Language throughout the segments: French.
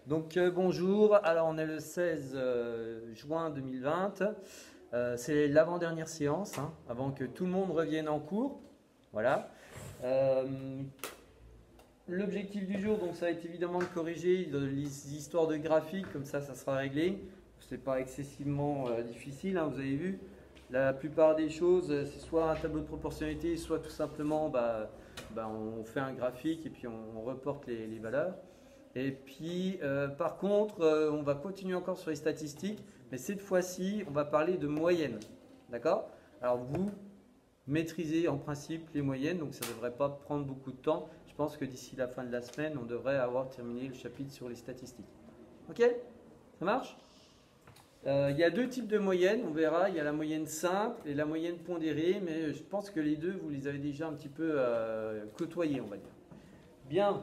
Donc bonjour, alors on est le 16 juin 2020, c'est l'avant-dernière séance, hein, avant que tout le monde revienne en cours. Voilà. L'objectif du jour, donc ça va être évidemment de corriger les histoires de graphiques, comme ça sera réglé. C'est pas excessivement difficile, hein, vous avez vu. La plupart des choses, c'est soit un tableau de proportionnalité, soit tout simplement on fait un graphique et puis on reporte les valeurs. Et puis, par contre, on va continuer encore sur les statistiques, mais cette fois-ci, on va parler de moyenne. D'accord? Alors, vous maîtrisez en principe les moyennes, donc ça ne devrait pas prendre beaucoup de temps. Je pense que d'ici la fin de la semaine, on devrait avoir terminé le chapitre sur les statistiques. Ok? Ça marche? Il y a deux types de moyennes, on verra. Il y a la moyenne simple et la moyenne pondérée, mais je pense que les deux, vous les avez déjà un petit peu côtoyés, on va dire. Bien.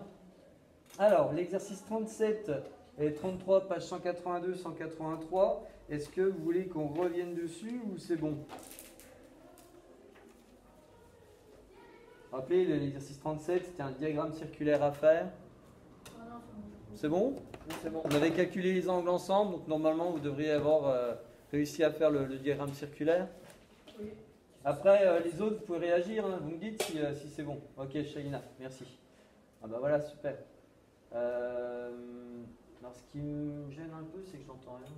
Alors, l'exercice 37 et 33, page 182, 183, est-ce que vous voulez qu'on revienne dessus ou c'est bon? Rappelez, l'exercice 37, c'était un diagramme circulaire à faire. C'est bon? Oui, c'est bon. On avait calculé les angles ensemble, donc normalement, vous devriez avoir réussi à faire le diagramme circulaire. Oui. Après, les autres, vous pouvez réagir, hein, vous me dites si c'est bon. Ok, Shaina, merci. Ah bah voilà, super. Alors, ce qui me gêne un peu, c'est que j'entends rien.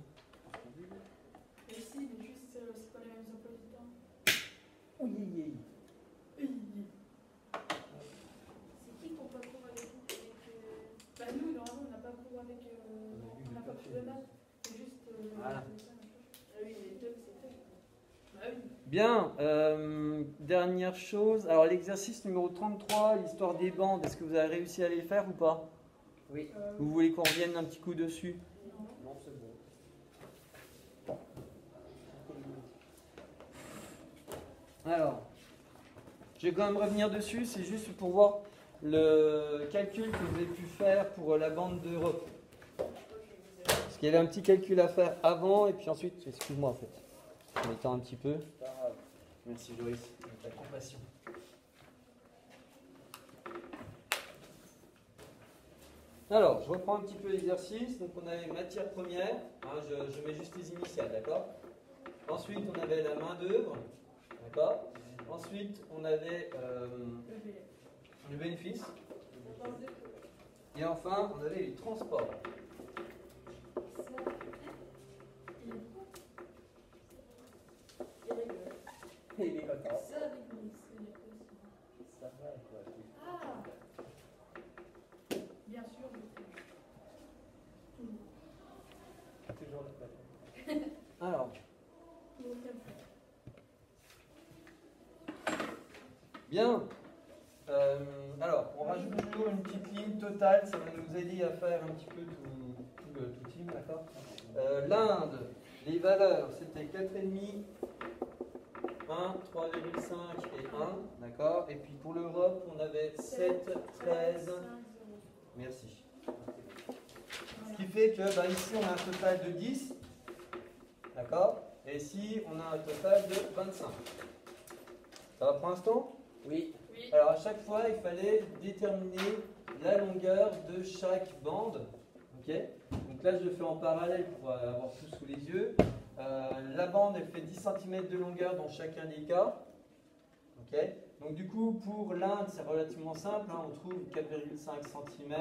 Et si, mais juste, c'est pas les mêmes emplois du temps. Oui, oui. C'est qui qu'on pas cours avec nous Bah, nous, normalement, on n'a pas cours avec. On n'a pas cours de maths. C'est juste. Voilà. Ah oui, les deux, c'est fait. Bah oui. Bien, dernière chose. Alors, l'exercice numéro 33, l'histoire des bandes, est-ce que vous avez réussi à les faire ou pas? Oui. Vous voulez qu'on revienne un petit coup dessus? Non, c'est bon. Alors, je vais quand même revenir dessus, c'est juste pour voir le calcul que vous avez pu faire pour la bande d'Europe. Parce qu'il y avait un petit calcul à faire avant et puis ensuite, excuse-moi en fait, en m'étends un petit peu. Merci Joris, de ta compassion. Alors, je reprends un petit peu l'exercice. Donc, on avait matière première. Hein, je mets juste les initiales, d'accord? Ensuite, on avait la main d'œuvre, d'accord? Ensuite, on avait le bénéfice. Et enfin, on avait les transports. Et les content. Ça avec nous, Ça va, quoi. Ah bien sûr, Toujours le plateau. Alors. Bien. Alors, on rajoute toujours une petite ligne totale, ça va nous aider à faire un petit peu tout le team, d'accord? L'Inde, les valeurs, c'était 4,5, 1, 3,5 et 1, d'accord? Et puis pour l'Europe, on avait 7, 13. Merci. Ce qui fait que ici, on a un total de 10, d'accord? Et ici, on a un total de 25. Ça va pour l'instant? Oui. Alors à chaque fois, il fallait déterminer la longueur de chaque bande. Ok? Donc là, je le fais en parallèle pour avoir tout sous les yeux. La bande, elle fait 10 cm de longueur dans chacun des cas. Ok? Donc du coup, pour l'Inde, c'est relativement simple. Hein, on trouve 4,5 cm,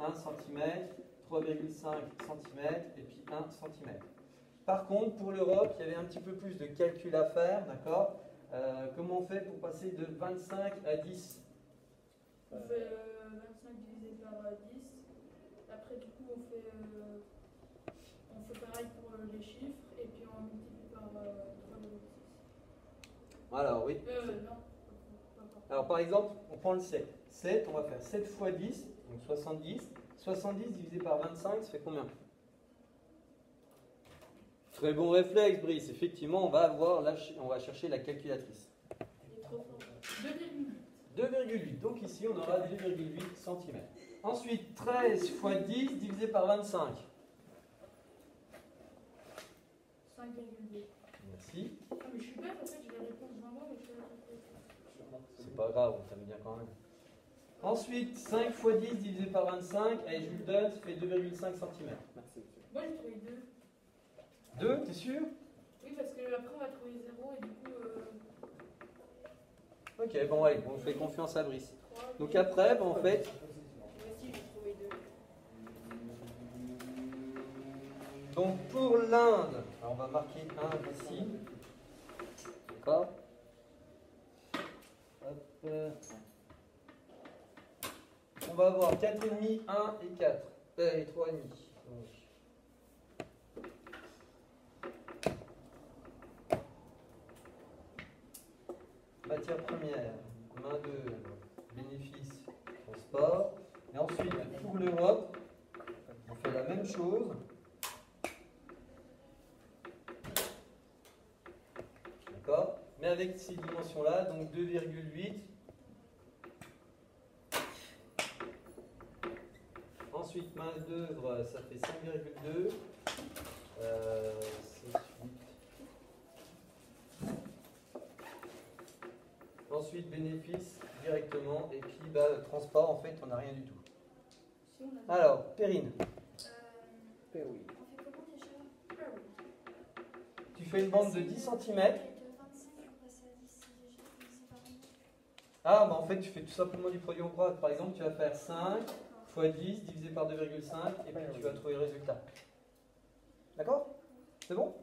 1 cm, 3,5 cm et puis 1 cm. Par contre, pour l'Europe, il y avait un petit peu plus de calcul à faire, d'accord? Comment on fait pour passer de 25 à 10? On fait 25 divisé par 10. Après, du coup, on fait pareil pour les chiffres. Et puis, on multiplie par 3,6. Alors, oui. Non. Alors, par exemple, on prend le 7. 7, on va faire 7 fois 10, donc 70. 70 divisé par 25, ça fait combien? Très bon réflexe, Brice. Effectivement, on va chercher la calculatrice. 2,8. Donc ici, on aura 2,8 cm. Ensuite, 13 fois 10 divisé par 25. 5,2. Merci. Ah, mais je suis bête, en fait, j'ai la réponse devant moi, mais je suis là. C'est pas grave, on t'aime bien quand même. Ensuite, 5 x 10 divisé par 25, et Jules donne, ça fait 2,5 cm. Merci, monsieur. Moi j'ai trouvé 2. 2, t'es sûr? Oui, parce que après on va trouver 0 et du coup. Ok, bon, allez, on fait confiance à Brice. 3. Donc après, en fait, Moi aussi j'ai trouvé 2. donc pour l'Inde, on va marquer 1 ici. D'accord? Hop. On va avoir 4,5, 1 et 4. Et 3,5. Donc. Matière première, main d'œuvre, bénéfice, transport. Et ensuite, pour l'Europe, on fait la même chose. D'accord? Mais avec ces dimensions-là, donc 2,8. Ensuite, main d'œuvre, ça fait 5,2. 6, 8. Ensuite, bénéfice directement. Et puis, transport, en fait, on n'a rien du tout. Si on a. Alors, Perrine, Père, oui. On fait comment déjà? tu fais une bande de 10 cm. De 25, on passe à 10, c'est déjà divisé par 1. Ah, bah en fait, tu fais tout simplement du produit en croix. Par exemple, tu vas faire 5 x 10 divisé par 2,5 et puis tu vas trouver le résultat. D'accord? C'est bon?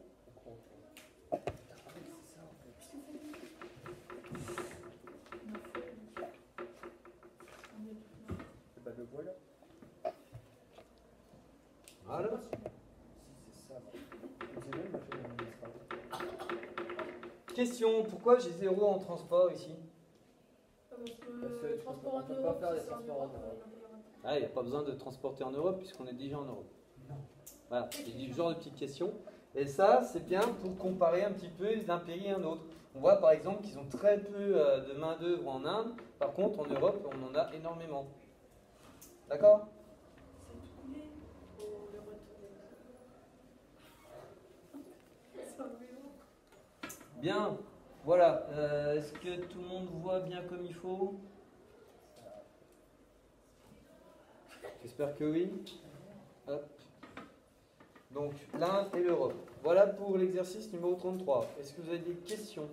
Bah, le voilà. Voilà. Si c'est ça. C'est même la chose administrative. Question, pourquoi j'ai 0 en transport ici? Parce Parce que que le transport en on peut pas Europe, faire les c'est en transports en Europe. Europe. Ah, il n'y a pas besoin de transporter en Europe puisqu'on est déjà en Europe. Non. Voilà, c'est du genre de petites questions. Et ça, c'est bien pour comparer un petit peu d'un pays à un autre. On voit par exemple qu'ils ont très peu de main-d'œuvre en Inde. Par contre, en Europe, on en a énormément. D'accord? C'est coulé pour le retour. C'est un vélo. Bien. Voilà. Est-ce que tout le monde voit bien comme il faut? J'espère que oui. Hop. Donc, l'Inde et l'Europe. Voilà pour l'exercice numéro 33. Est-ce que vous avez des questions?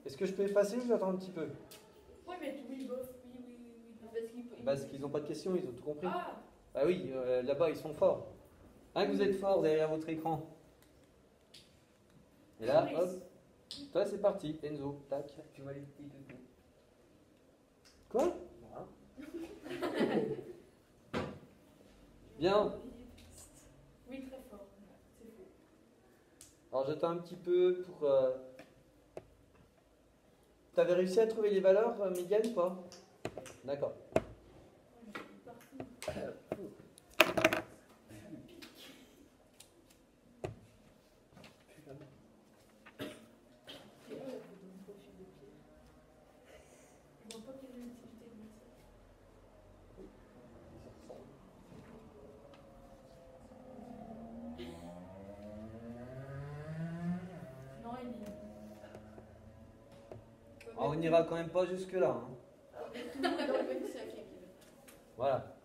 Est-ce que je peux effacer ou j'attends un petit peu? Oui, mais oui, bof, oui. Parce qu'ils n'ont pas de questions, ils ont tout compris. Ah, Ah oui, là-bas, ils sont forts. Hein, que vous êtes forts derrière votre écran. Et là, hop. Toi, c'est parti. Enzo, tac. Tu vois les petits doudous. Quoi? Voilà. Bien. oui, très fort. C'est fou. Alors, j'attends un petit peu pour... T'avais réussi à trouver les valeurs médianes ou pas? D'accord. Je suis partie. Et eux, elles font un profil de pied. Je vois pas quelle est l'utilité de mettre ça. Non, il est. Alors, on n'ira quand même pas jusque-là. Hein. Tout le monde dans le même sac. Voilà.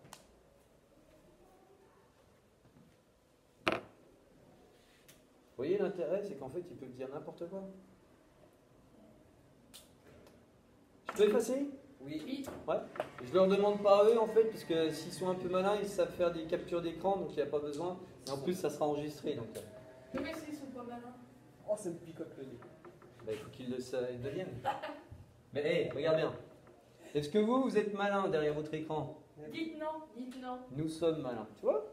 Vous voyez l'intérêt, c'est qu'en fait, ils peuvent dire n'importe quoi. Je peux effacer? Oui. Oui. Ouais. Je leur demande pas à eux, en fait, parce que s'ils sont un peu malins, ils savent faire des captures d'écran, donc il n'y a pas besoin. Et en plus, ça sera enregistré. Donc, Mais s'ils sont pas malins. Oh, ça me picote le nez. il faut qu'ils le deviennent. Mais hé, regarde bien. Est-ce que vous êtes malin derrière votre écran? Dites non, dites non. Nous sommes malins. Tu vois?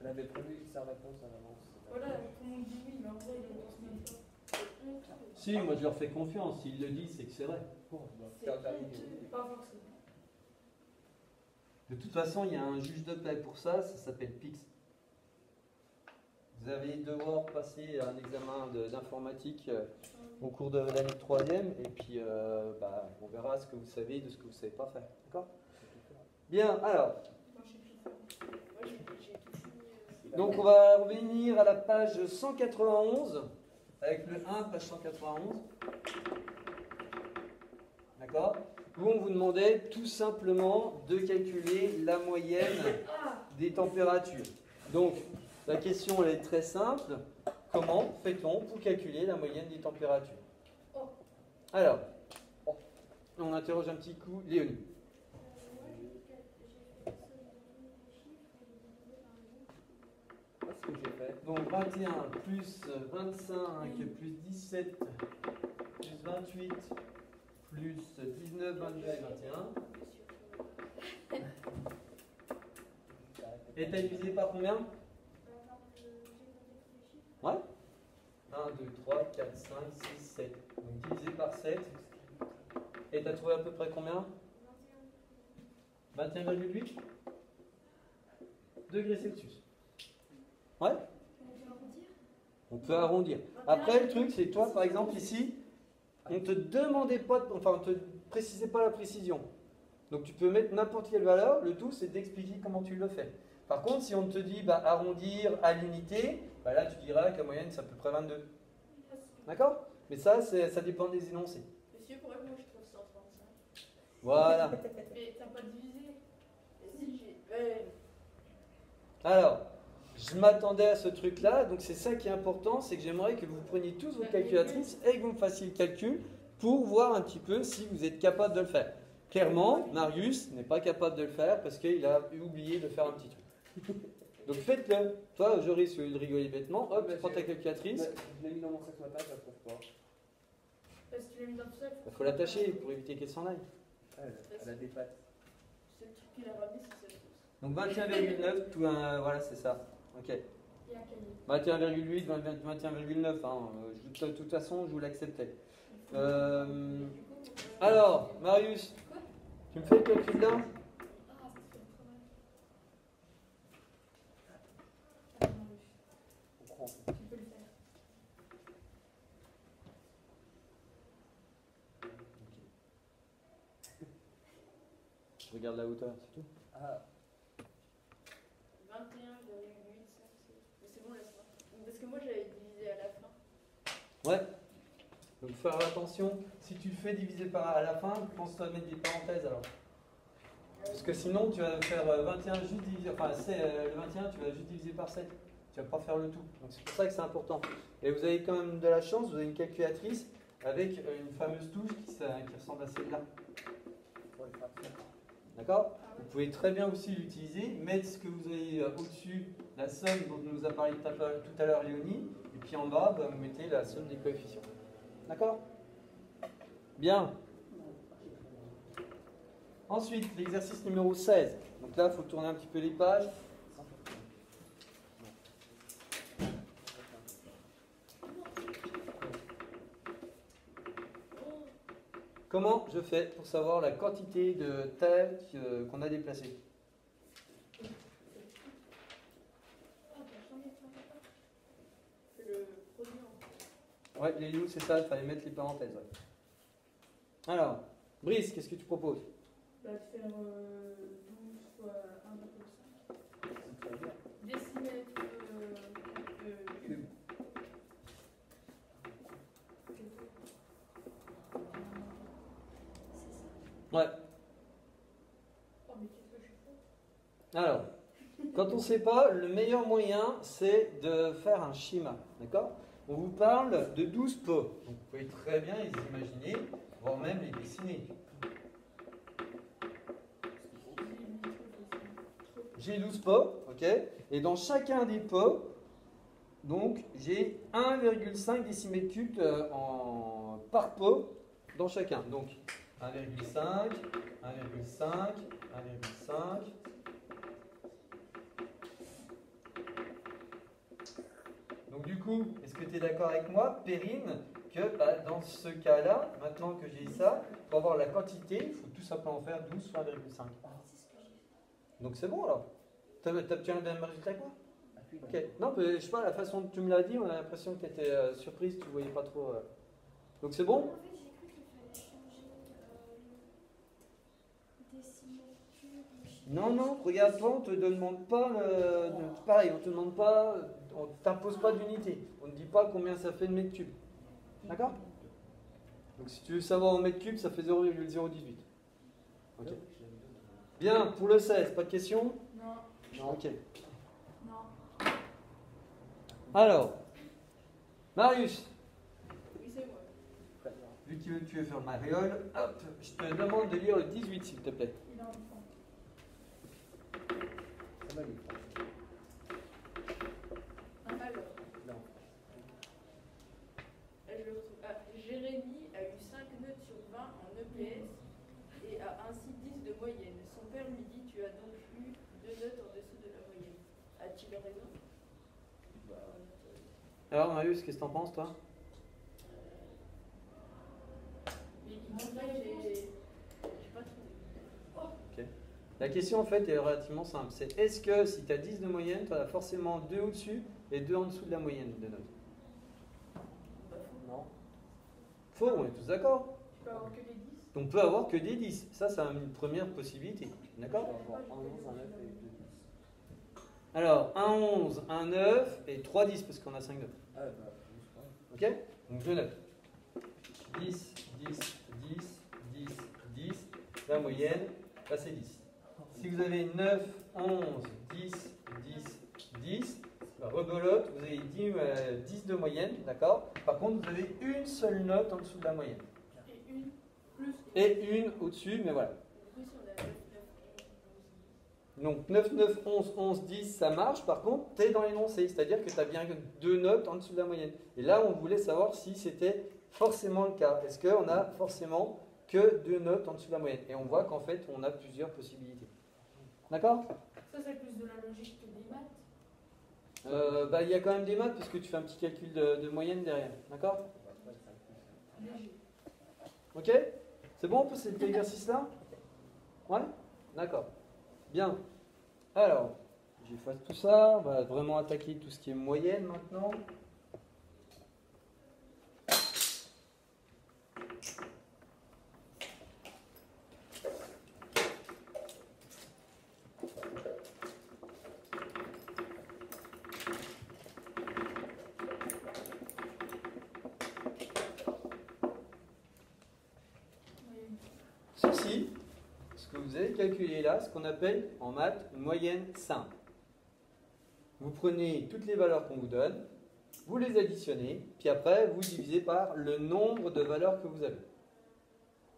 Elle avait prévu sa réponse à l'avance. Voilà, tout le monde dit oui, mais en vrai, ils ne pensent même pas. Si, moi je leur fais confiance. S'ils le disent, c'est que c'est vrai. Bon, on va C'est faire valider. honteux. Pas forcément. De toute façon, il y a un juge de paix pour ça, ça s'appelle PIX. Vous allez devoir passer un examen d'informatique au cours de l'année de 3e, et puis on verra ce que vous savez de ce que vous ne savez pas faire. D'accord? Bien, alors, Moi, je sais plus faire. Moi, j'ai tout fini. donc on va revenir à la page 191, avec le 1, page 191. D'accord? où on vous demandait tout simplement de calculer la moyenne des températures. Donc, la question elle est très simple. Comment fait-on pour calculer la moyenne des températures? Alors, on interroge un petit coup Léonie. Moi, ce que j'ai fait. Donc 21 plus 25 plus 17 plus 28 plus 19, 22 et 21. Et t'as divisé par combien? Ouais. 1, 2, 3, 4, 5, 6, 7. Donc divisé par 7. Et t'as trouvé à peu près combien? 21,8 degrés Celsius. Ouais. On peut arrondir. Après, le truc, c'est toi, par exemple, ici, on te demandait pas, enfin, on te précisait pas la précision. Donc, tu peux mettre n'importe quelle valeur. Le tout, c'est d'expliquer comment tu le fais. Par contre, si on te dit bah, arrondir à l'unité, bah, là, tu diras que la moyenne, c'est à peu près 22. D'accord? Mais ça, ça dépend des énoncés. Monsieur, pourquoi moi je trouve 135? Voilà. Mais t'as pas divisé? Si, j'ai. Alors, je m'attendais à ce truc-là, donc c'est ça qui est important, c'est que j'aimerais que vous preniez tous vos calculatrices et que vous me fassiez le calcul pour voir un petit peu si vous êtes capable de le faire. Clairement, Marius n'est pas capable de le faire parce qu'il a oublié de faire un petit truc. Donc faites-le. Toi, je risque de rigoler bêtement. Hop, tu prends ta calculatrice. Je l'ai mis dans mon sac ce matin, je la trouve pas. Parce que tu l'as mis dans tout seul. Il faut l'attacher pour éviter qu'elle s'en aille. Elle a des pattes. C'est le truc qu'il a ramené, c'est ça. Donc 21,9, tout voilà, c'est ça. Ok. Et un cahier. 21,8, 21,9. Hein. De toute façon, je vous l'acceptais. Alors, Marius, tu me fais le calcul là? Ah, ça se fait trop mal. On prend. Tu peux le faire. Je regarde la hauteur, c'est tout. Ah, 21,8, mais c'est bon, laisse-moi. Parce que moi j'avais divisé à la fin. Ouais. Donc faire attention, si tu le fais diviser par à la fin, pense-toi à mettre des parenthèses alors. Parce que sinon tu vas faire 21 juste divisé, enfin le 21 tu vas juste diviser par 7. Tu vas pas faire le tout. Donc c'est pour ça que c'est important. Et vous avez quand même de la chance, vous avez une calculatrice avec une fameuse touche qui ressemble à celle-là. pour les fractions. D'accord? Vous pouvez très bien aussi l'utiliser, mettre ce que vous avez au-dessus, la somme dont nous a parlé tout à l'heure Léonie, et puis en bas, vous mettez la somme des coefficients. D'accord? Bien. Ensuite, l'exercice numéro 16. Donc là, il faut tourner un petit peu les pages. Comment je fais pour savoir la quantité de terre qu'on a déplacée? C'est le produit en Ouais, les loups, c'est ça, il fallait mettre les parenthèses. Ouais. Alors, Brice, qu'est-ce que tu proposes? Bah, de faire 12 fois 1,5 décimètre cube. Ouais. Oh, mais qu'est-ce que je fais? Alors, quand on ne sait pas, le meilleur moyen, c'est de faire un schéma. D'accord? On vous parle de 12 pots. Donc, vous pouvez très bien les imaginer, voire même les dessiner. J'ai 12 pots, ok? Et dans chacun des pots, donc, j'ai 1,5 décimètre cube par pot dans chacun. Donc, 1,5, 1,5, 1,5. Donc du coup, est-ce que tu es d'accord avec moi, Perrine, que bah, dans ce cas-là, maintenant que j'ai ça, pour avoir la quantité, il faut tout simplement faire 12 fois 1,5. C'est ce que j'ai fait. Donc c'est bon alors. Tu as le même résultat que moi? Ok. Non, mais je sais pas, la façon dont tu me l'as dit, on a l'impression que tu étais surprise, tu voyais pas trop. Donc c'est bon? En fait, j'ai cru qu'il fallait changer le décimètre cube. je sais Non, pas. non, regarde-toi, on te demande pas pareil, on te demande pas, on t'impose pas d'unité. On ne dit pas combien ça fait de mètres cubes. D'accord? Donc si tu veux savoir en mètres cubes, ça fait 0,018. Ok. Bien, pour le 16, pas de questions? Non. Non. Ok. Non. Alors, Marius, Oui, c'est moi. vu que tu veux faire le mariole, hop, je te demande de lire le 18, s'il te plaît. Il est en enfant. Ça va, lui. Alors, Non. je le retrouve. Ah, Jérémy a eu 5 notes sur 20 en EPS et a ainsi 10 de moyenne. Son père lui dit: tu as donc eu 2 notes en dessous de la moyenne. A-t-il raison? Alors, Marius, qu'est-ce que t'en penses, toi? Mais il manque pas, j'ai pas trouvé. La question, en fait, est relativement simple. C'est est-ce que si tu as 10 de moyenne, tu as forcément 2 au-dessus et 2 en dessous de la moyenne de notes? Non. Faux, on est tous d'accord. Tu peux avoir que des 10? On peut avoir que des 10. Ça, c'est une première possibilité. D'accord? Je vais avoir un 11, un 9 et 2 10. Alors, un 11, un 9 et 3 10 parce qu'on a 5 notes. Ah, bah, je sais pas. Ok? Donc je note. 10, 10, 10, 10, 10. La moyenne, là c'est 10. Si vous avez 9, 11, 10, 10, 10, bah, rebelote, vous avez 10 de moyenne, d'accord? Par contre, vous avez une seule note en dessous de la moyenne. Et une plus. Et une au-dessus, mais voilà. Du coup, si on a 9, 9, 11. Donc 9, 9, 11, 11, 10, ça marche. Par contre, tu es dans l'énoncé, c'est-à-dire que tu as bien deux notes en dessous de la moyenne. Et là, on voulait savoir si c'était forcément le cas. Est-ce qu'on a forcément que 2 notes en dessous de la moyenne? Et on voit qu'en fait, on a plusieurs possibilités. D'accord? Ça, c'est plus de la logique que des maths. Il y a quand même des maths puisque tu fais un petit calcul de moyenne derrière. D'accord? Léger. Ok? C'est bon pour cet exercice-là? Ouais? D'accord. Bien. Alors, j'efface tout ça. On va vraiment attaquer tout ce qui est moyenne maintenant. Ceci, ce que vous avez calculé là, ce qu'on appelle en maths une moyenne simple. Vous prenez toutes les valeurs qu'on vous donne, vous les additionnez, puis après vous divisez par le nombre de valeurs que vous avez.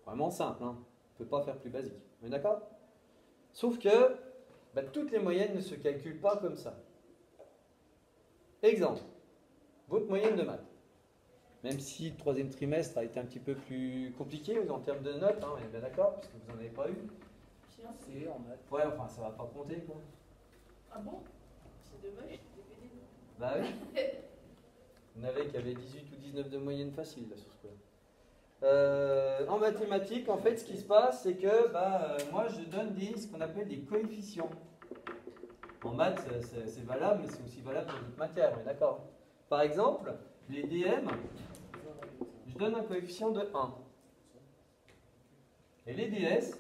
Vraiment simple, hein? On ne peut pas faire plus basique. On est d'accord? Sauf que toutes les moyennes ne se calculent pas comme ça. Exemple, votre moyenne de maths. Même si le troisième trimestre a été un petit peu plus compliqué en termes de notes, hein, on est bien d'accord, puisque vous n'en avez pas eu. Sinon, C'est en maths. Ouais, enfin ça va pas compter quoi. ah bon? C'est dommage, j'ai fait des notes. Bah oui. Il y en avait qui avaient 18 ou 19 de moyenne facile là sur ce coup-là. En mathématiques, en fait, ce qui se passe, c'est que moi je donne ce qu'on appelle des coefficients. En maths, c'est valable, mais c'est aussi valable pour d'autres matières, on est d'accord. Par exemple, les DM, je donne un coefficient de 1. Et les DS,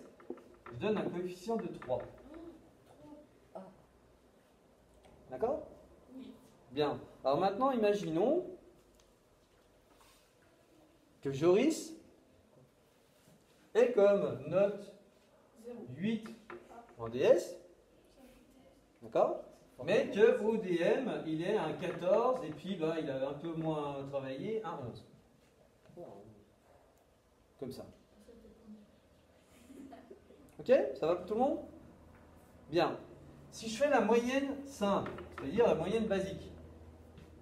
je donne un coefficient de 3. D'accord? Oui. Bien. Alors maintenant, imaginons que Joris ait comme note 0. 8 en DS, d'accord? Mais que au DM, il est un 14 et puis il a un peu moins travaillé, un 11. Comme ça. Ok? Ça va pour tout le monde? Bien. Si je fais la moyenne simple, c'est-à-dire la moyenne basique,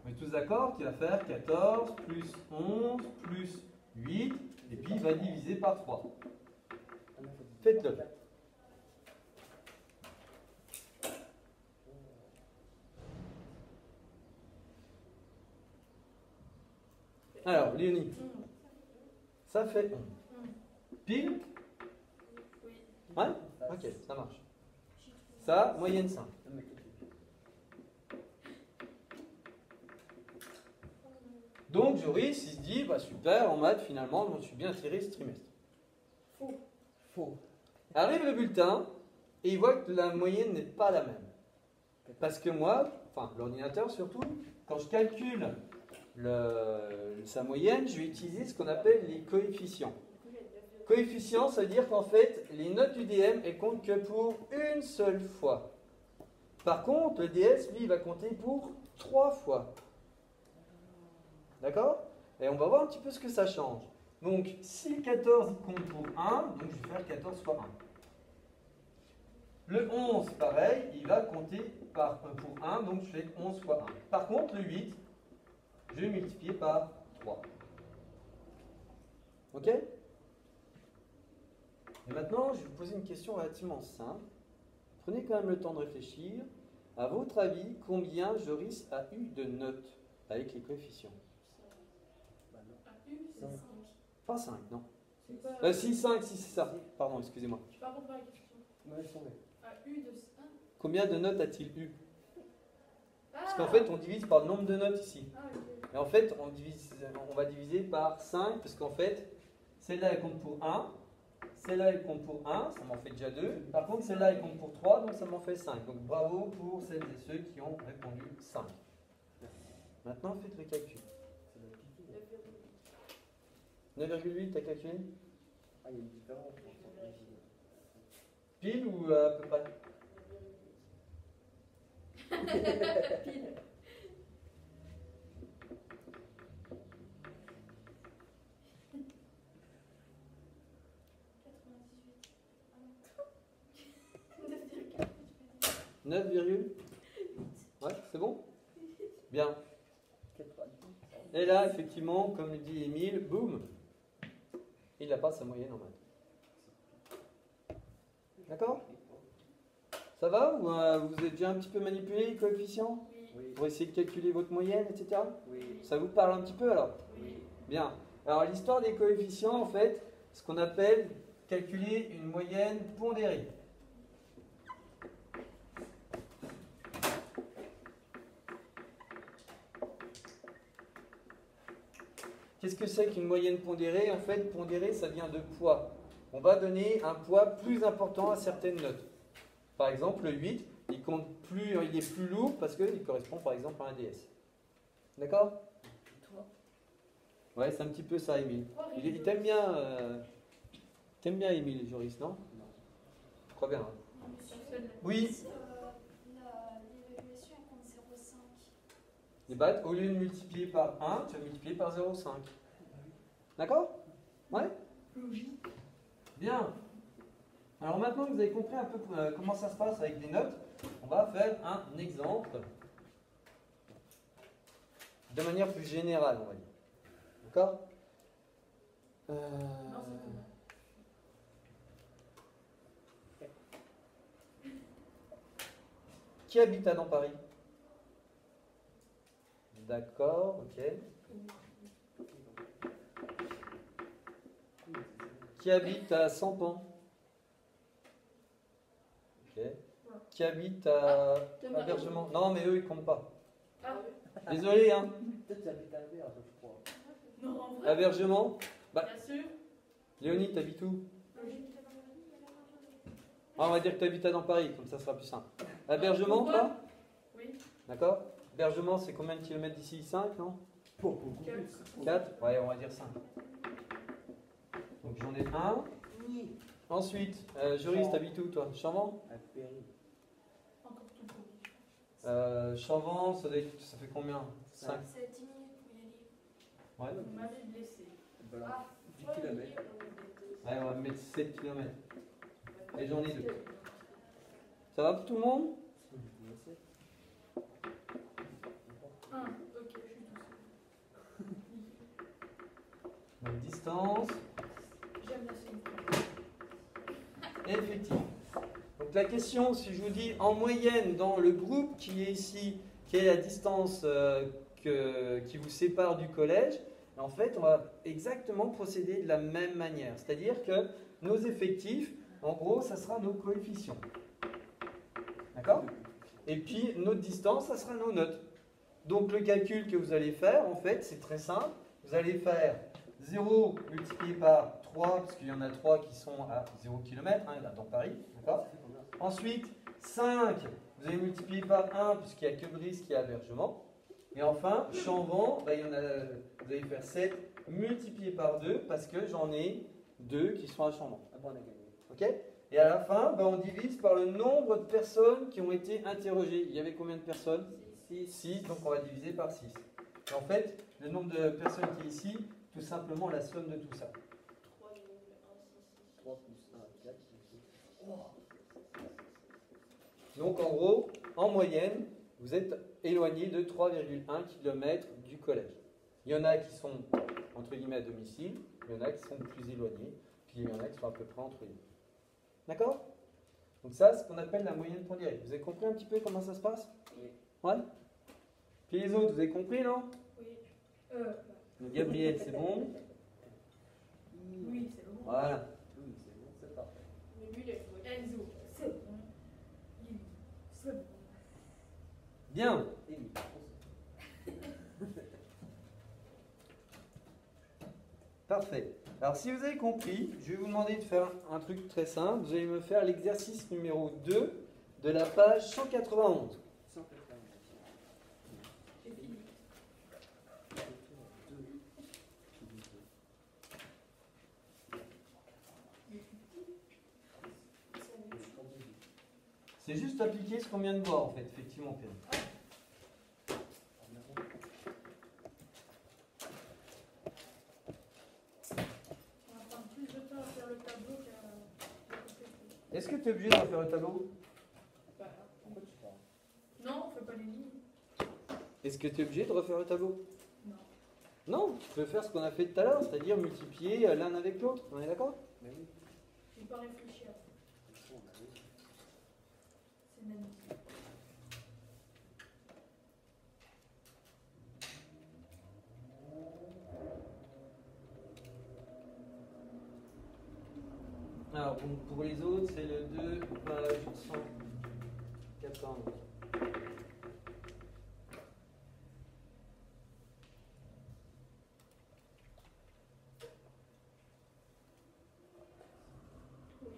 on est tous d'accord qu'il va faire 14 plus 11 plus 8 et puis il va diviser par 3. Faites-le. Alors, Léonie, ça fait 11. Pile? Oui. Ouais? Ok, ça marche. Ça, moyenne simple. Donc, Joris, il se dit, super, en maths, finalement, je m'en suis bien tiré ce trimestre. Faux. Faux. Arrive le bulletin, et il voit que la moyenne n'est pas la même. Parce que moi, enfin, l'ordinateur surtout, quand je calcule sa moyenne, je vais utiliser ce qu'on appelle les coefficients. Du coup, j'ai 9,5. Coefficient, ça veut dire qu'en fait, les notes du DM, elles comptent que pour une seule fois. Par contre, le DS, lui, il va compter pour 3 fois. D'accord? Et on va voir un petit peu ce que ça change. Donc, si 14 il compte pour 1, donc je vais faire 14 fois 1. Le 11, pareil, il va compter pour 1, donc je fais 11 fois 1. Par contre, le 8, je vais multiplier par 3. Ok? Et maintenant, je vais vous poser une question relativement simple. Prenez quand même le temps de réfléchir. À votre avis, combien Joris a eu de notes avec les coefficients? Pas 5, non. Si, 5, si c'est ça. Pardon, excusez-moi. Je pas compris la question. Ouais, laisse tomber. U de 1. Combien de notes a-t-il eu? Parce Ah, qu'en fait, on divise par le nombre de notes ici. ok. Et en fait, on va diviser par 5, parce qu'en fait, celle-là, elle compte pour 1. Celle-là, elle compte pour 1, ça m'en fait déjà 2. Par contre, celle-là, elle compte pour 3, donc ça m'en fait 5. Donc bravo pour celles et ceux qui ont répondu 5. Maintenant, faites le calcul. Ça doit piquer. 9,8, t'as calculé? Ah, il y a une différence. Pile ou à peu près? Pile. « 9, ouais, c'est bon? Bien. Et là, effectivement, comme le dit Émile, boum, il n'a pas sa moyenne en maths. D'accord? Ça va? Ou vous êtes déjà un petit peu manipulé les coefficients? Oui. Pour essayer de calculer votre moyenne, etc. Oui. Ça vous parle un petit peu alors? Oui. Bien. Alors l'histoire des coefficients, en fait, ce qu'on appelle calculer une moyenne pondérée. Qu'est-ce que c'est qu'une moyenne pondérée? En fait, pondérée, ça vient de poids. On va donner un poids plus important à certaines notes. Par exemple, le 8, il est plus lourd parce qu'il correspond par exemple à un DS. D'accord? Ouais, c'est un petit peu ça, Émile. Il t'aime bien, Émile, Joris, non? Je crois bien. Hein. Oui. L'évaluation, elle compte 0,5. Les battes, au lieu de multiplier par 1, tu vas multiplier par 0,5. D'accord? Ouais? Logique. Bien. Alors maintenant que vous avez compris un peu comment ça se passe avec des notes, on va faire un exemple de manière plus générale, on va dire. D'accord? Non, c'est combien? Qui habite dans Paris? D'accord, ok. Qui habite à Sampan? Ok. Qui habite à Bergement? Non, mais eux, ils comptent pas. Ah, Désolé, hein. Peut-être que ça habite à Verge, je crois. non, en vrai. Abergement? Bah, Bien sûr. Léonie, t'habites où? Logique. Ah, on va dire que t'habites dans Paris, comme ça sera plus simple. Abergement, Pourquoi? toi? Oui. D'accord? Bergement, c'est combien de kilomètres d'ici? 5, non? Beaucoup plus. 4? Ouais, on va dire 5. Donc j'en ai un. Ensuite, Joris, t'habites où, toi? Chambon? À Péry. Encore tout pour Chambon, ça fait combien? 5. C'est 10 minutes pour y aller. Ouais. Vous m'avez blessé. Voilà. 10 Ouais, km. Ouais, on va mettre 7 km. Et j'en ai 2. Ça va pour tout le monde? Ok, je suis tout seul. Donc distance. J'aime la scène. Effectivement. Donc la question, si je vous dis en moyenne dans le groupe qui est ici, quelle est la distance qui vous sépare du collège, en fait, on va exactement procéder de la même manière. C'est-à-dire que nos effectifs, en gros, ça sera nos coefficients. D'accord? Et puis notre distance, ça sera nos notes. Donc le calcul que vous allez faire, en fait, c'est très simple. Vous allez faire 0 multiplié par 3, parce qu'il y en a 3 qui sont à 0 km, là dans Paris. D'accord? Ensuite, 5, vous allez multiplier par 1, puisqu'il n'y a que Brice qui a Bergement. Et enfin, Chambon, vous allez faire 7 multiplié par 2, parce que j'en ai 2 qui sont ascendants. Ah bon, on a gagné. Ok? Et à la fin, ben, on divise par le nombre de personnes qui ont été interrogées. Il y avait combien de personnes? 6, donc on va diviser par 6. Et en fait, le nombre de personnes qui est ici, tout simplement la somme de tout ça. 3 plus 1, 4. Donc en gros, en moyenne, vous êtes éloigné de 3,1 km du collège. Il y en a qui sont entre guillemets à domicile, il y en a qui sont plus éloignés, puis il y en a qui sont à peu près entre guillemets. D'accord? Donc ça, c'est ce qu'on appelle la moyenne pondérée. Vous avez compris un petit peu comment ça se passe? Oui. Ouais? Puis les autres, vous avez compris, non? Oui. Donc Gabriel, c'est bon? Oui, c'est bon. Voilà. Oui, c'est bon, c'est parfait. Mais lui, il a joué. Enzo, c'est bon. Lily, c'est bon. Bien. Et oui, Parfait. Alors si vous avez compris, je vais vous demander de faire un truc très simple. Vous allez me faire l'exercice numéro 2 de la page 191. 190. J'ai fini. C'est juste appliquer ce qu'on vient de voir en fait, effectivement, Pierre. On va prendre plus de temps à faire le tableau qu'à compléter. Est-ce que tu es obligé de refaire le tableau? Bah, Pourquoi tu parles? non, on fait pas les lignes. Est-ce que tu es obligé de refaire le tableau? Non. Non, tu peux faire ce qu'on a fait tout à l'heure, c'est-à-dire multiplier l'un avec l'autre. On est d'accord? Mais oui. J'ai pas réfléchi à ça. Bon, bah oui. C'est magnifique. Alors bon, pour les autres, c'est le 2 page 114. Oui.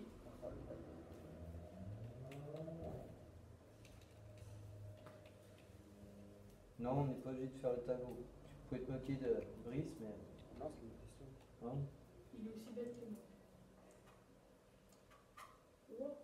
Non, on n'est pas obligé de faire le tableau. Tu peux te moquer de Brice, mais. Non, c'est une question. Hein? Il est aussi bête que moi. Oh.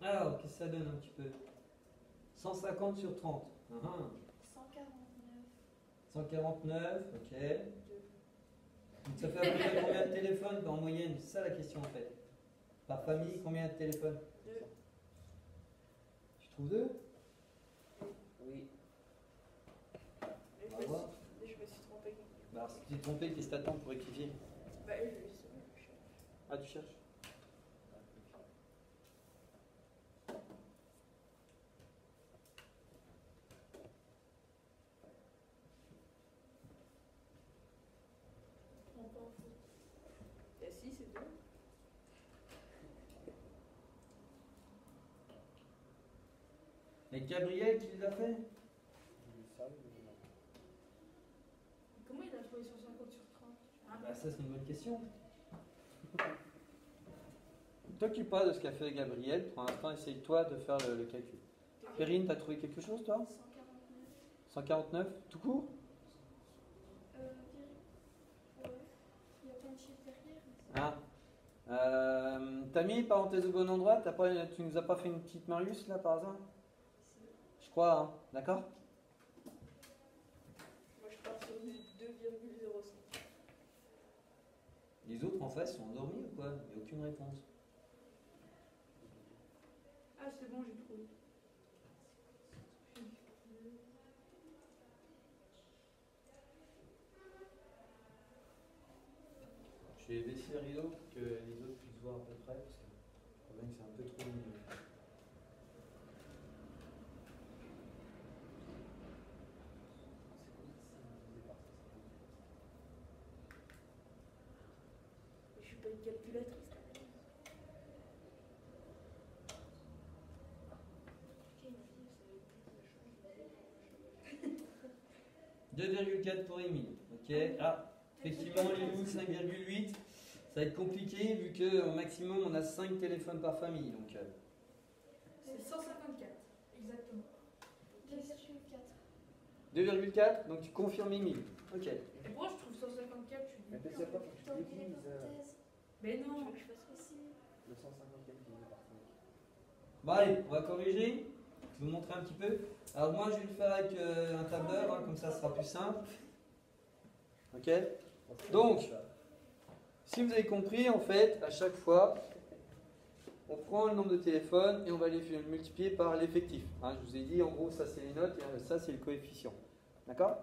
Alors, qu'est-ce que ça donne un petit peu? 150 sur 30. 149. 149, ok. Donc ça fait à peu près combien de téléphones en moyenne? C'est ça la question en fait. Par famille, combien de téléphones? 2. Tu trouves 2? Oui. Mais On va voir. je me suis trompée. Bah, alors, si tu t'es trompé, qu'est-ce que t'attends pour rectifier? Bah, je Ah, tu cherches? on s'en fout. Et si, c'est 2. Et Gabriel, tu les as fait? Ça, oui, mais non. Comment il a trouvé 150 sur 30? Bah, ça, c'est une bonne question. T'occupe pas de ce qu'a fait Gabriel. Pour l'instant, essaye-toi de faire le calcul. Perrine, t'as trouvé quelque chose, toi? 149. 149, tout court? Ouais. Il y a plein de chiffres derrière. Ah, T'as mis parenthèse au bon endroit? Tu nous as pas fait une petite Marius là par hasard? Je crois, hein. D'accord? Moi, je pars sur du 2,05. Les autres en face sont endormis ou quoi? Il n'y a aucune réponse. Ah, c'est bon, j'ai trouvé. Je vais baisser le rideau pour que les autres puissent voir à peu près, parce que je crois bien que c'est un peu trop lumineux. Je suis pas une calculatrice. 2,4 pour Émile. Ok. Ah, effectivement, Lilou, 5,8. Ça va être compliqué vu qu'au maximum on a 5 téléphones par famille. Donc, C'est 154, exactement. 2,4. 2,4, donc tu confirmes Émile. Ok. Et moi, je trouve 154, je suis Mais nulle. t'as pas faut que tu Dans les divises parenthèses. Mais Tu non. veux que je fasse aussi? le 154 divisé par 5. Bon, allez, on va corriger. Je vais vous montrer un petit peu. Alors, moi, je vais le faire avec un tableur, hein, comme ça sera plus simple. Ok. Donc, si vous avez compris, en fait, à chaque fois, on prend le nombre de téléphones et on va les multiplier par l'effectif. Hein, je vous ai dit, en gros, ça c'est les notes et ça c'est le coefficient. D'accord?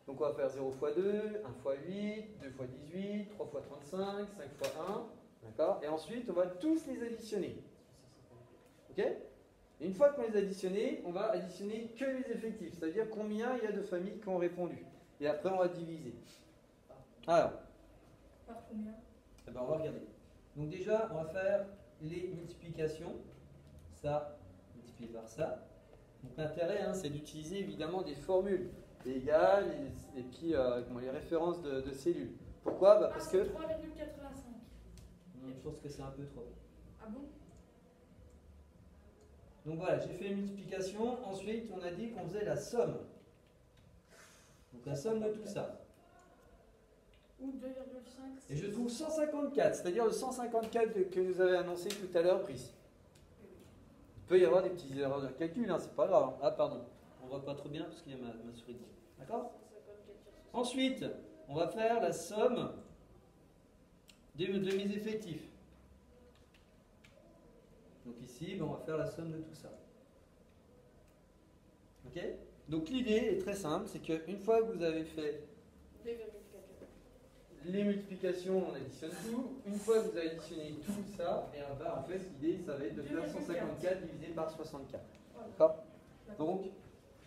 Donc on va faire 0 x 2, 1 x 8, 2 x 18, 3 x 35, 5 x 1. D'accord? Et ensuite, on va tous les additionner. Ok? Et une fois qu'on les a additionnés, on va additionner que les effectifs. C'est-à-dire combien il y a de familles qui ont répondu. Et après, on va diviser. Alors, Par combien? eh ben, on va regarder. Donc déjà, on va faire les multiplications. Ça, multiplié par ça. Donc l'intérêt, hein, c'est d'utiliser évidemment des formules. Égal, et puis les références de cellules. Pourquoi? Bah, parce que... 3,85. Je pense que c'est un peu trop. Ah bon? Donc voilà, j'ai fait une multiplication. Ensuite, on a dit qu'on faisait la somme. Donc la somme de tout ça. Ou 2,5. Et je trouve 154, c'est-à-dire le 154 que vous avez annoncé tout à l'heure, Brice. Il peut y avoir des petites erreurs de calcul, hein, c'est pas grave. Ah, pardon, on voit pas trop bien parce qu'il y a ma souris dessus. D'accord? 154 sur 60. Ensuite, on va faire la somme de mes effectifs. Donc ici, ben, on va faire la somme de tout ça. Ok? Donc l'idée est très simple, c'est qu'une fois que vous avez fait 2,4. les multiplications, on additionne tout. Une fois que vous avez additionné tout ça, et en fait, l'idée, ça va être de faire 154 divisé par 64. D'accord? Donc,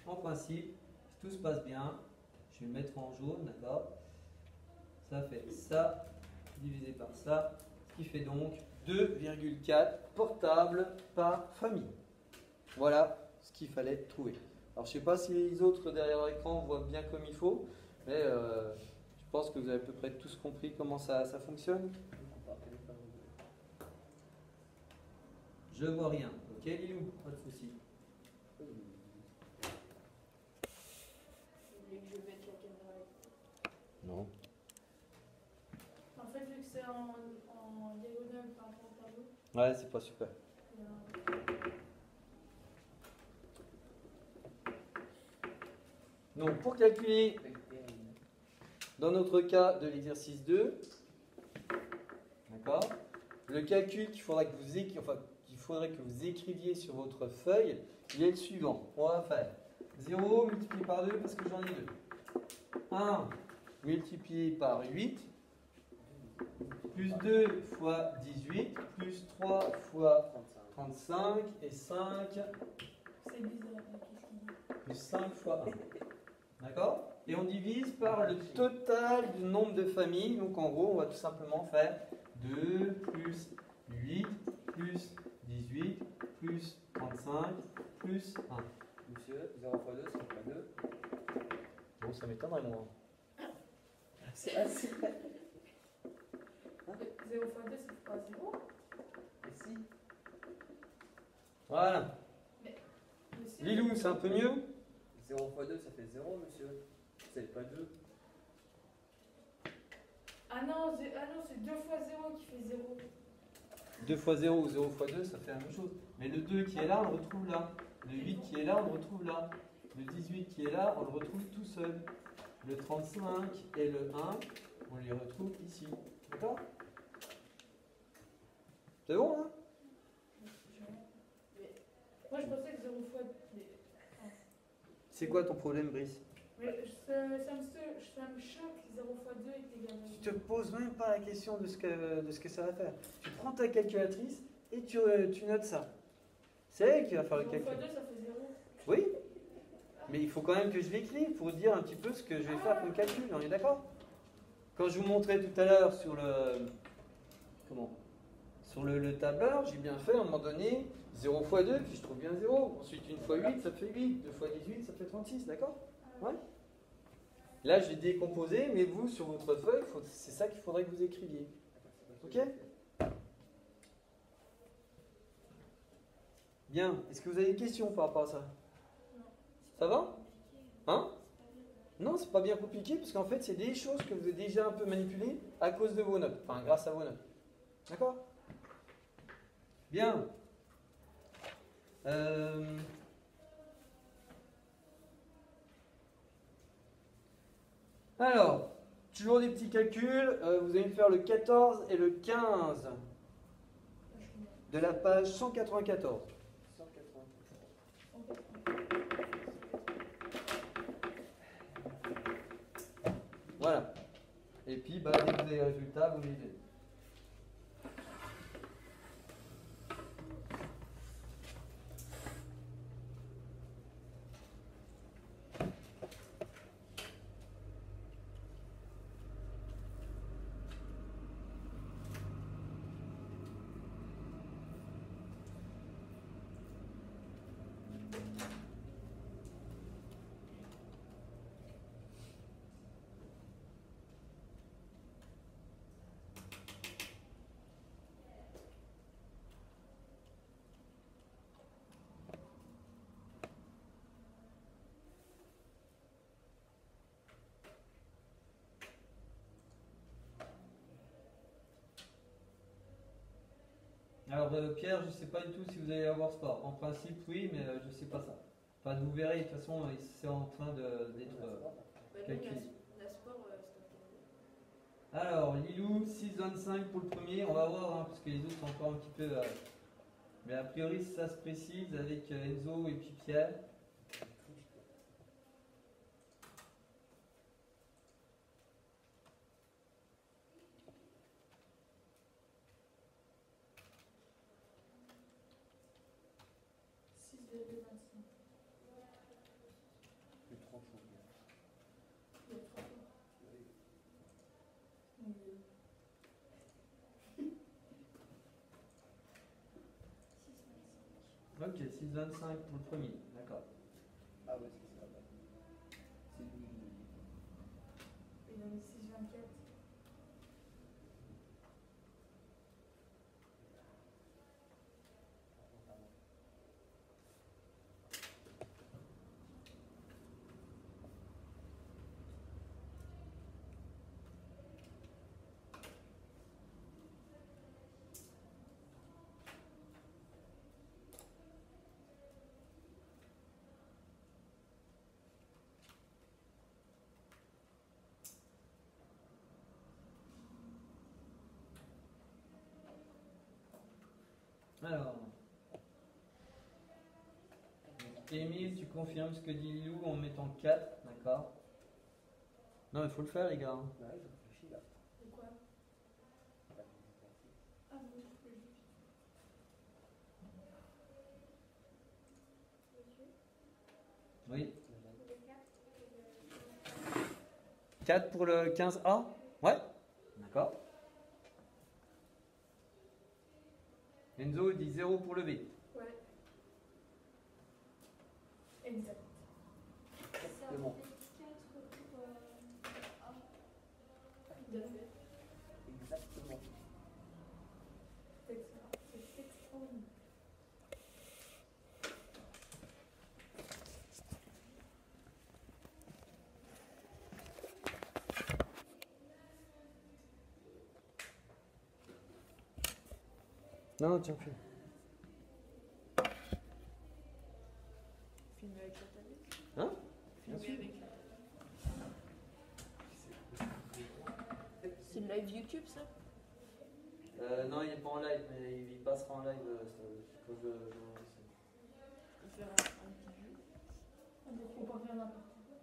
en principe, si tout se passe bien, je vais le mettre en jaune, d'accord? Ça fait ça divisé par ça, ce qui fait donc 2,4 portables par famille. Voilà ce qu'il fallait trouver. Alors, je ne sais pas si les autres derrière l'écran voient bien comme il faut, mais je pense que vous avez à peu près tous compris comment ça fonctionne. Je vois rien. Ok, Lilou, pas de souci. Vous voulez que je mette la caméra là? Non. En fait, vu que c'est en diagonale par rapport au tableau, Ouais, c'est pas super. il y a un- Donc, pour calculer, dans notre cas de l'exercice 2, d'accord, le calcul qu'il faudrait que vous écriviez sur votre feuille, il est le suivant. On va faire 0 multiplié par 2 parce que j'en ai 2. 1 multiplié par 8, plus 2 fois 18, plus 3 fois 35, et 5, C'est bizarre, mais qu'est-ce qu'il dit? plus 5 fois 1. D'accord? Et on divise par le total du nombre de familles. Donc en gros, on va tout simplement faire 2 plus 8 plus 18 plus 35 plus 1. Monsieur, 0 x 2, ça fait pas 2. Bon, ça m'étonnerait moi. C'est assez. 0 x 2, ça fait pas 0. Et si? Voilà. Monsieur, Lilou, c'est un peu mieux? 0 x 2, ça fait 0, monsieur. Ça fait pas 2. Ah non, c'est 2 fois 0 qui fait 0. 2 fois 0 ou 0 fois 2, ça fait la même chose. Mais le 2 qui est là, on le retrouve là. Le 8 qui est là, on le retrouve là. Le 18 qui est là, on le retrouve tout seul. Le 35 et le 1, on les retrouve ici. D'accord? C'est bon, hein? Moi, je pensais que 0 fois. C'est quoi ton problème, Brice? Mais ça me choque, 0 fois 2 est égal à Tu te poses même pas la question de ce que ça va faire. Tu prends ta calculatrice et tu notes ça. C'est elle qui va faire le 0 calcul. fois 2, ça fait 0. Oui, mais il faut quand même que je l'écrive pour dire un petit peu ce que je vais faire comme calcul. On est d'accord? Quand je vous montrais tout à l'heure sur le tableur, j'ai bien fait à un moment donné 0 fois 2, puis je trouve bien 0. Ensuite 1 fois 8, ça fait 8. 2 fois 18, ça fait 36. D'accord? Ouais. Là, je l'ai décomposé, mais vous, sur votre feuille, c'est ça qu'il faudrait que vous écriviez. Ok? Bien. Est-ce que vous avez des questions par rapport à ça? Ça va? Hein? Non, c'est pas bien compliqué, parce qu'en fait, c'est des choses que vous avez déjà un peu manipulées à cause de vos notes. Enfin, grâce à vos notes. D'accord? Bien. Alors, toujours des petits calculs. Vous allez me faire le 14 et le 15 de la page 194. 180. Voilà. Et puis, bah, dès que vous avez les résultats, vous les avez. Alors Pierre, je ne sais pas du tout si vous allez avoir sport. En principe oui, mais je ne sais pas ça. Enfin vous verrez, de toute façon c'est en train d'être calculé. La sport, c'est Alors Lilou, 6,25 pour le premier, on va voir, hein, parce que les autres sont encore un petit peu... mais a priori ça se précise avec Enzo et puis Pierre. Plus 30 jours. Ok, 6,25 pour le premier, d'accord. Ah ouais, c'est ça. C'est lui. Il a mis 6,24. Alors, Émile, tu confirmes ce que dit Lilou en mettant 4, d'accord? Non, il faut le faire les gars. Hein. Ouais, je réfléchis là. De quoi? Ah, vous trouvez juste. Oui. 4 pour le 15A? Ouais. D'accord. Enzo dit 0 pour le B. Ouais. Exact. Ça C'est bon. fait 4 pour A. Bien fait. Exactement. C'est excellent. C'est extraordinaire. Non, tiens, filme. Filmer avec la tablette. Hein? Filmer avec la tablette. C'est le live YouTube, ça? Non, il n'est pas en live, mais il passera en live. On peut faire un petit jeu. Faut pas faire n'importe quoi.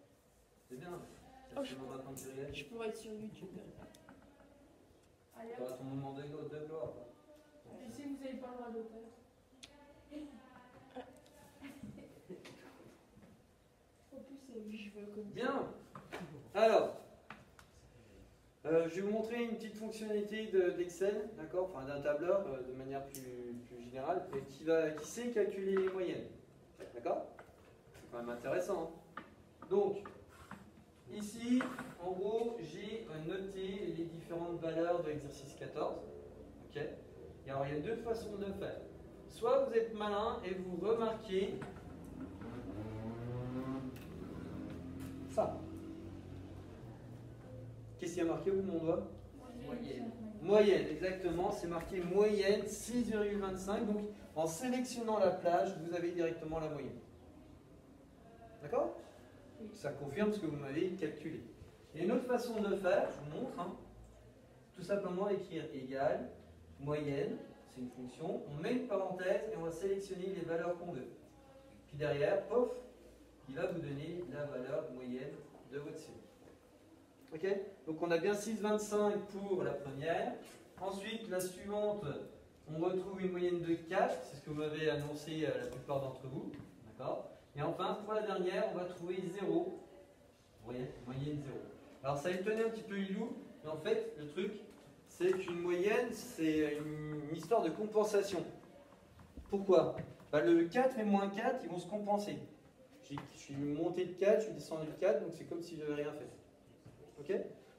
C'est bien. Oh, C'est le moment d'intégrer. Je pourrais être sur YouTube. Allez, Tu auras ton moment de gloire. et si vous n'avez pas le droit d'auteur? En plus, c'est Je veux comme Bien. Alors, je vais vous montrer une petite fonctionnalité d'Excel, d'accord, enfin d'un tableur de manière plus générale, et qui sait calculer les moyennes. D'accord? C'est quand même intéressant. Hein. Donc, ici, en gros, j'ai noté les différentes valeurs de l'exercice 14. Ok? Et alors, il y a deux façons de le faire. Soit vous êtes malin et vous remarquez ça. Qu'est-ce qu'il y a marqué au bout de mon doigt? moyenne. Moyenne, exactement. C'est marqué moyenne 6,25. Donc, en sélectionnant la plage, vous avez directement la moyenne. D'accord? Ça confirme ce que vous m'avez calculé. Et une autre façon de le faire, je vous montre, hein, tout simplement écrire égal, moyenne, c'est une fonction, on met une parenthèse et on va sélectionner les valeurs qu'on veut. Puis derrière, pof, il va vous donner la valeur moyenne de votre série. Ok? Donc on a bien 6,25 pour la première. Ensuite, la suivante, on retrouve une moyenne de 4, c'est ce que vous m'avez annoncé la plupart d'entre vous. D'accord? Et enfin, pour la dernière, on va trouver 0. Vous voyez, moyenne 0. Alors ça étonnait un petit peu Ilou, mais en fait, le truc, c'est qu'une moyenne, c'est une histoire de compensation. Pourquoi? Le 4 et moins 4, ils vont se compenser. Je suis monté de 4, je suis descendu de 4, donc c'est comme si je n'avais rien fait. Ok?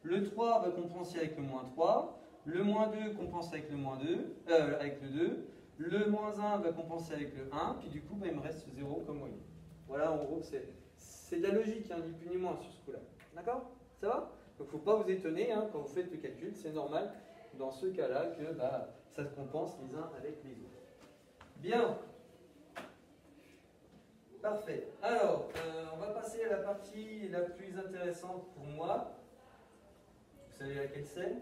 Le 3 va compenser avec le moins 3, le moins 2 compense avec le moins 2, avec le 2, le moins 1 va compenser avec le 1, puis du coup, il me reste 0 comme moyenne. Voilà, en gros, c'est de la logique, hein, ni plus ni moins sur ce coup-là. D'accord? Ça va? Donc, il ne faut pas vous étonner hein, quand vous faites le calcul, c'est normal dans ce cas-là que ça se compense les uns avec les autres. Bien. Parfait. Alors, on va passer à la partie la plus intéressante pour moi. Vous savez laquelle c'est?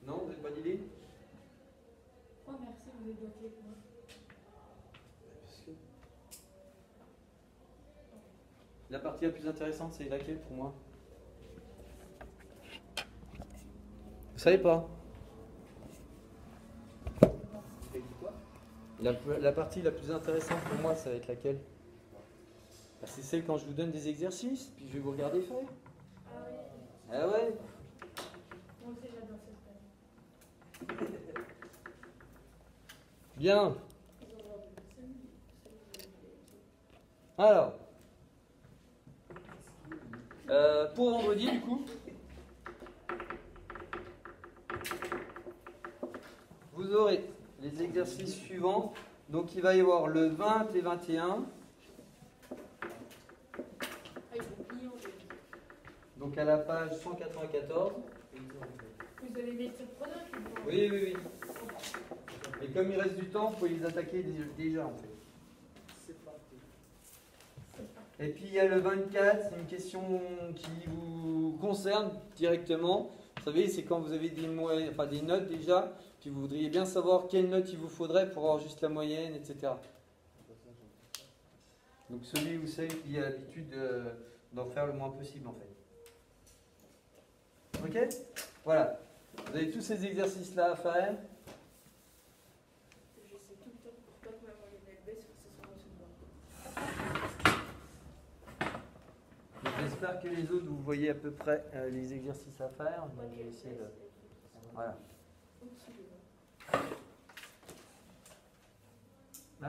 Non, vous n'avez pas d'idée? Oh, merci, vous êtes bloqué pour moi. La partie la plus intéressante, c'est laquelle pour moi? Vous savez pas? La partie la plus intéressante pour moi, ça va être laquelle? C'est celle quand je vous donne des exercices, puis je vais vous regarder faire. Ah oui. Ah ouais? Moi aussi, j'adore cette page. Bien. Alors, pour vendredi, du coup, vous aurez les exercices suivants. Donc, il va y avoir le 20 et 21. Ah, ils vont plier en deux. Donc, à la page 194. Vous allez mettre surprenant, je pense. Oui, oui, oui. Et comme il reste du temps, il faut les attaquer déjà, en fait. C'est parti. Et puis il y a le 24, c'est une question qui vous concerne directement. Vous savez, c'est quand vous avez des notes déjà, puis vous voudriez bien savoir quelle note il vous faudrait pour avoir juste la moyenne, etc. Donc celui ou celle qui a l'habitude d'en faire le moins possible en fait. Ok? Voilà. Vous avez tous ces exercices-là à faire. J'essaie tout le temps pour pas que ma moyenne elle baisse, que ce soit en dessous de moi. Donc, j'espère que les autres, vous voyez à peu près les exercices à faire. Moi, je vais essayer de... Voilà. Au-dessus de moi.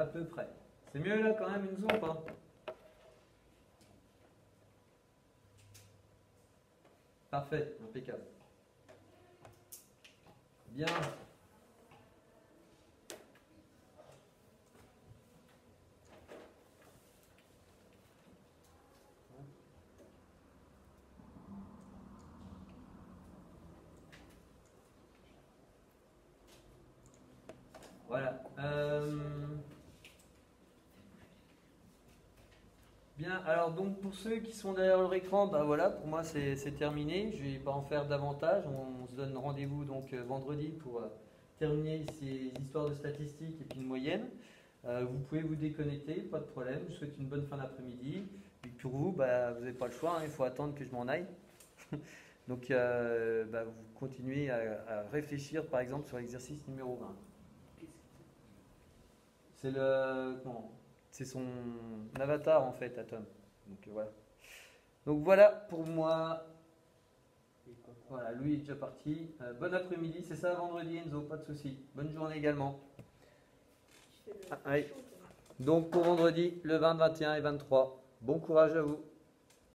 À peu près. C'est mieux là quand même, une zone ou pas? Parfait, impeccable. Bien. Alors donc pour ceux qui sont derrière leur écran, bah voilà, pour moi c'est terminé. Je vais pas en faire davantage. On se donne rendez-vous donc vendredi pour terminer ces histoires de statistiques et puis de moyenne. Vous pouvez vous déconnecter, pas de problème. Je vous souhaite une bonne fin d'après-midi. Et pour vous, bah, vous n'avez pas le choix, hein, il faut attendre que je m'en aille. Donc bah, vous continuez à réfléchir par exemple sur l'exercice numéro 20. C'est c'est son avatar en fait, Atom. Donc voilà. Donc voilà pour moi. Voilà, lui est déjà parti. Bon après-midi, c'est ça vendredi Enzo, pas de souci. Bonne journée également. Je fais le Allez. chaud, toi. Donc pour vendredi, le 20, 21 et 23. Bon courage à vous.